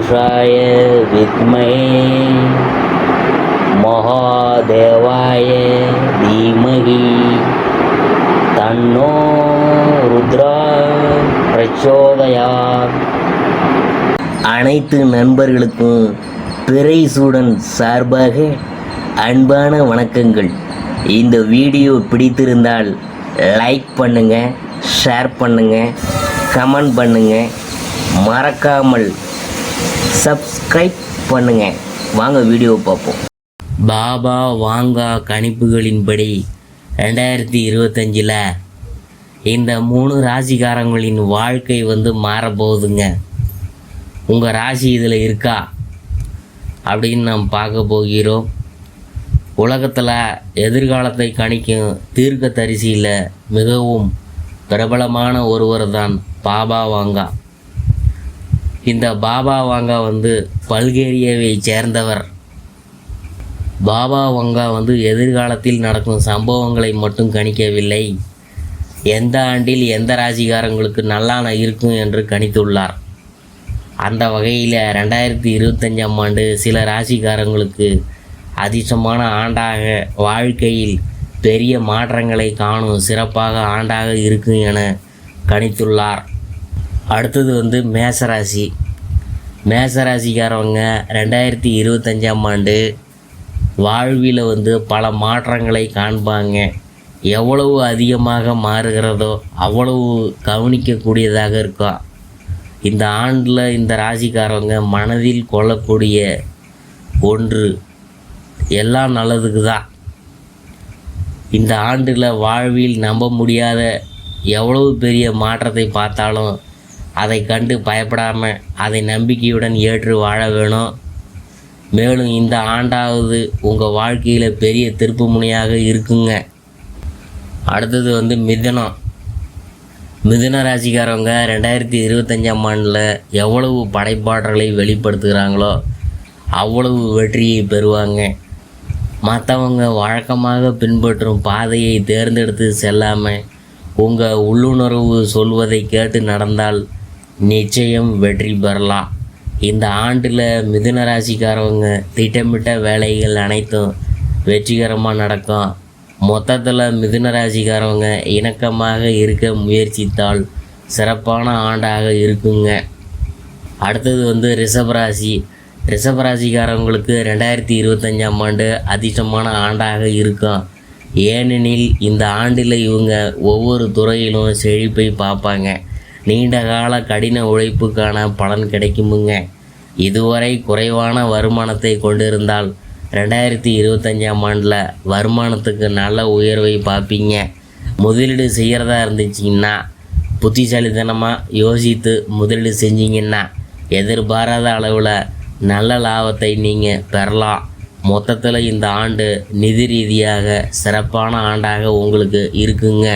पुरुषाय विद्महे महादेवाय धीमहि तन्नो रुद्रा प्रचोदयात्. அனைத்து நண்பர்களுக்கும் பிறைசூடன் சார்பாக அன்பான வணக்கங்கள். இந்த வீடியோ பிடித்திருந்தால் லைக் பண்ணுங்கள், ஷேர் பண்ணுங்கள், கமெண்ட் பண்ணுங்கள், மறக்காமல் சப்ஸ்கிரைப் பண்ணுங்கள். வாங்க வீடியோ பார்ப்போம். பாபா வாங்கா கணிப்புகளின்படி 2025 இந்த 3 ராசிக்காரங்களின் வாழ்க்கை மாறப்போகுதுங்க. உங்கள் ராசி இதில் இருக்கா அப்படின்னு நாம் பார்க்க போகிறோம். உலகத்தில் எதிர்காலத்தை கணிக்கும் தீர்க்க தரிசியில் மிகவும் பிரபலமான ஒருவர் தான் பாபா வாங்கா. இந்த பாபா வாங்கா பல்கேரியாவை சேர்ந்தவர். பாபா வாங்கா எதிர்காலத்தில் நடக்கும் சம்பவங்களை மட்டும் கணிக்கவில்லை, எந்த ஆண்டில் எந்த ராசிக்காரங்களுக்கு நல்லான இருக்கும் என்று கணித்துள்ளார். அந்த வகையில் 2025 ஆண்டு சில ராசிக்காரங்களுக்கு அதிர்ஷ்டமான ஆண்டாக, வாழ்க்கையில் பெரிய மாற்றங்களை காணும் சிறப்பாக ஆண்டாக இருக்கும் என கணித்துள்ளார். அடுத்தது மேசராசி. மேசராசிக்காரவங்க 2025 ஆண்டு வாழ்வில் பல மாற்றங்களை காண்பாங்க. எவ்வளவு அதிகமாக மாறுகிறதோ அவ்வளவு கவனிக்கக்கூடியதாக இருக்கும். இந்த ஆண்டில் இந்த ராசிக்காரவங்க மனதில் கொள்ளக்கூடிய ஒன்று எல்லாம் நல்லதுக்கு தான். இந்த ஆண்டில் வாழ்வில் நம்ப முடியாத எவ்வளவு பெரிய மாற்றத்தை பார்த்தாலும் அதை கண்டு பயப்படாமல் அதை நம்பிக்கையுடன் ஏற்று வாழ வேணும். மேலும் இந்த ஆண்டாவது உங்கள் வாழ்க்கையில் பெரிய திருப்பு முனையாக இருக்குங்க. அடுத்தது மிதுனம். மிதுன ராசிக்காரவங்க 2025 ஆண்டில் எவ்வளவு படைப்பாற்றலை வெளிப்படுத்துகிறாங்களோ அவ்வளவு வெற்றியை பெறுவாங்க. மற்றவங்க வழக்கமாக பின்பற்றும் பாதையை தேர்ந்தெடுத்து செல்லாமல் உங்கள் உள்ளுணர்வு சொல்வதை கேட்டு நடந்தால் நிச்சயம் வெற்றி பெறலாம். இந்த ஆண்டில் மிதுன ராசிக்காரவங்க திட்டமிட்ட வேலைகள் அனைத்தும் வெற்றிகரமாக நடக்கும். மொத்தத்தில் மிதுன ராசிக்காரவங்க இணக்கமாக இருக்க முயற்சித்தால் சிறப்பான ஆண்டாக இருக்குங்க. அடுத்தது ரிஷபராசி. ரிஷபராசிக்காரவங்களுக்கு 2025 ஆண்டு அதிர்ஷ்டமான ஆண்டாக இருக்கும். ஏனெனில் இந்த ஆண்டில் இவங்க ஒவ்வொரு துறையிலும் செழிப்பை பார்ப்பாங்க. நீண்ட கால கடின உழைப்புக்கான பலன் கிடைக்குமுங்க. இதுவரை குறைவான வருமானத்தை கொண்டிருந்தால் 2025 ஆண்டில் வருமானத்துக்கு நல்ல உயர்வை பார்ப்பீங்க. முதலீடு செய்கிறதா இருந்துச்சிங்கன்னா புத்திசாலித்தனமாக யோசித்து முதலீடு செஞ்சிங்கன்னா எதிர்பாராத அளவில் நல்ல லாபத்தை நீங்கள் பெறலாம். மொத்தத்தில் இந்த ஆண்டு நிதி ரீதியாக சிறப்பான ஆண்டாக உங்களுக்கு இருக்குங்க.